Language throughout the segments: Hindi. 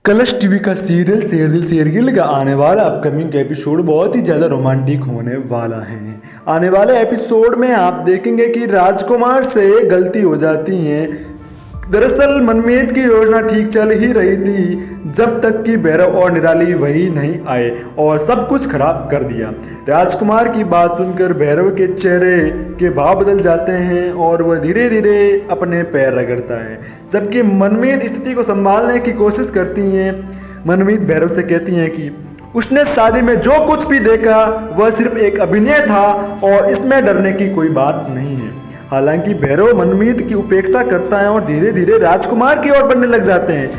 कलर्स टीवी का सीरियल शेरदिल शेरगिल का आने वाला अपकमिंग एपिसोड बहुत ही ज़्यादा रोमांटिक होने वाला है। आने वाले एपिसोड में आप देखेंगे कि राजकुमार से गलती हो जाती है। दरअसल मनमीत की योजना ठीक चल ही रही थी जब तक कि भैरव और निराली वही नहीं आए और सब कुछ खराब कर दिया। राजकुमार की बात सुनकर भैरव के चेहरे के भाव बदल जाते हैं और वह धीरे धीरे अपने पैर रगड़ता है, जबकि मनमीत स्थिति को संभालने की कोशिश करती हैं। मनमीत भैरव से कहती हैं कि उसने शादी में जो कुछ भी देखा वह सिर्फ एक अभिनय था और इसमें डरने की कोई बात नहीं है। हालांकि भैरव मनमीत की उपेक्षा करता है और धीरे धीरे राजकुमार की ओर बढ़ने लग जाते हैं,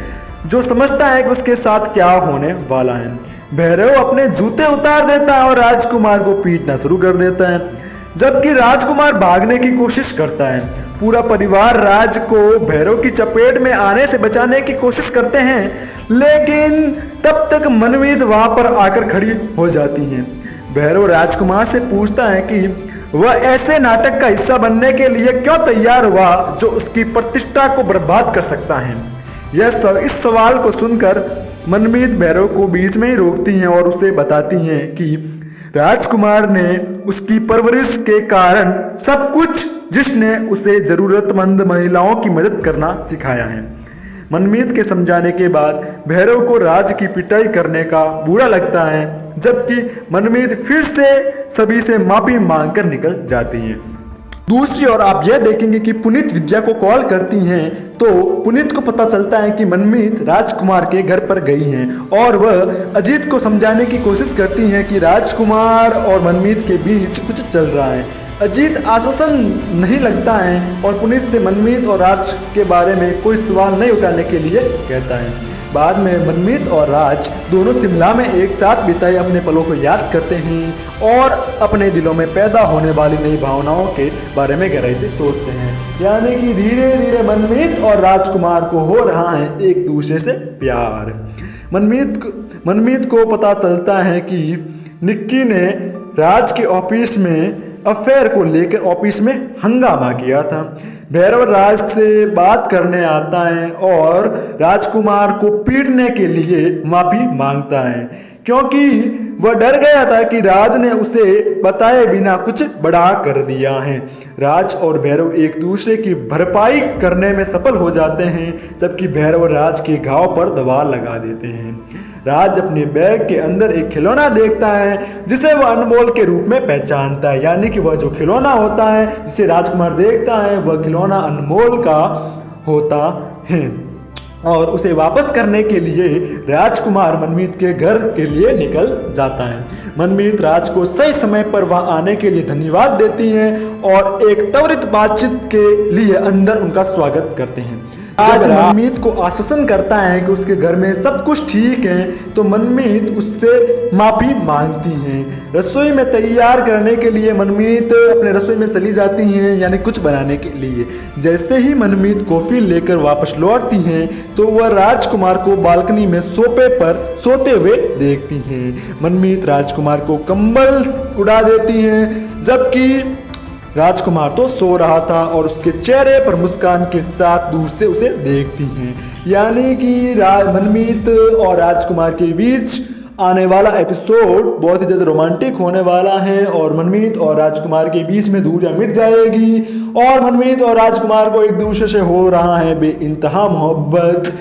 जो समझता है कि उसके साथ क्या होने वाला है। भैरव अपने जूते उतार देता है और राजकुमार को पीटना शुरू कर देता है, जबकि राजकुमार भागने की कोशिश करता है। पूरा परिवार राज को भैरव की चपेट में आने से बचाने की कोशिश करते हैं, लेकिन तब तक मनमीत वहां पर आकर खड़ी हो जाती हैं। भैरव राजकुमार से पूछता है कि वह ऐसे नाटक का हिस्सा बनने के लिए क्यों तैयार हुआ जो उसकी प्रतिष्ठा को बर्बाद कर सकता है। इस सवाल को सुनकर मनमीत भैरव को बीच में ही रोकती हैं और उसे बताती हैं कि राजकुमार ने उसकी परवरिश के कारण सब कुछ, जिसने उसे जरूरतमंद महिलाओं की मदद करना सिखाया है। मनमीत के समझाने के बाद भैरव को राज की पिटाई करने का बुरा लगता है, जबकि मनमीत फिर से सभी से माफी मांगकर निकल जाती हैं। दूसरी ओर आप यह देखेंगे कि पुनीत विद्या को कॉल करती हैं तो पुनीत को पता चलता है कि मनमीत राजकुमार के घर पर गई हैं और वह अजीत को समझाने की कोशिश करती हैं कि राजकुमार और मनमीत के बीच कुछ चल रहा है। अजीत आश्वासन नहीं लगता है और पुनीत से मनमीत और राज के बारे में कोई सवाल नहीं उठाने के लिए कहता है। बाद में मनमीत और राज दोनों शिमला में एक साथ बिताए अपने पलों को याद करते हैं और अपने दिलों में पैदा होने वाली नई भावनाओं के बारे में गहराई से सोचते हैं। यानी कि धीरे धीरे मनमीत और राजकुमार को हो रहा है एक दूसरे से प्यार। मनमीत को पता चलता है कि निक्की ने राज के ऑफिस में अफेयर को लेकर ऑफिस में हंगामा किया था। भैरव राज से बात करने आता है और राजकुमार को पीटने के लिए माफी मांगता है, क्योंकि वह डर गया था कि राज ने उसे बताए बिना कुछ बड़ा कर दिया है। राज और भैरव एक दूसरे की भरपाई करने में सफल हो जाते हैं, जबकि भैरव राज के घाव पर दवा लगा देते हैं। राज अपने बैग के अंदर एक खिलौना देखता है जिसे वह अनमोल के रूप में पहचानता है, यानी कि वह जो खिलौना होता है जिसे राजकुमार देखता है वह खिलौना अनमोल का होता है और उसे वापस करने के लिए राजकुमार मनमीत के घर के लिए निकल जाता है। मनमीत राज को सही समय पर वहां आने के लिए धन्यवाद देती हैं और एक त्वरित बातचीत के लिए अंदर उनका स्वागत करते हैं। आज मनमीत को आश्वासन करता है कि उसके घर में सब कुछ ठीक है, तो मनमीत उससे माफी मांगती हैं। रसोई में तैयार करने के लिए मनमीत अपने रसोई में चली जाती हैं, यानी कुछ बनाने के लिए। जैसे ही मनमीत कॉफी लेकर वापस लौटती हैं तो वह राजकुमार को बालकनी में सोफे पर सोते हुए देखती हैं। मनमीत राजकुमार को कंबल उड़ा देती हैं, जबकि राजकुमार तो सो रहा था और उसके चेहरे पर मुस्कान के साथ दूर से उसे देखती हैं। यानी कि मनमीत और राजकुमार के बीच आने वाला एपिसोड बहुत ही ज़्यादा रोमांटिक होने वाला है और मनमीत और राजकुमार के बीच में दूरियां मिट जाएगी और मनमीत और राजकुमार को एक दूसरे से हो रहा है बेइंतहा मोहब्बत।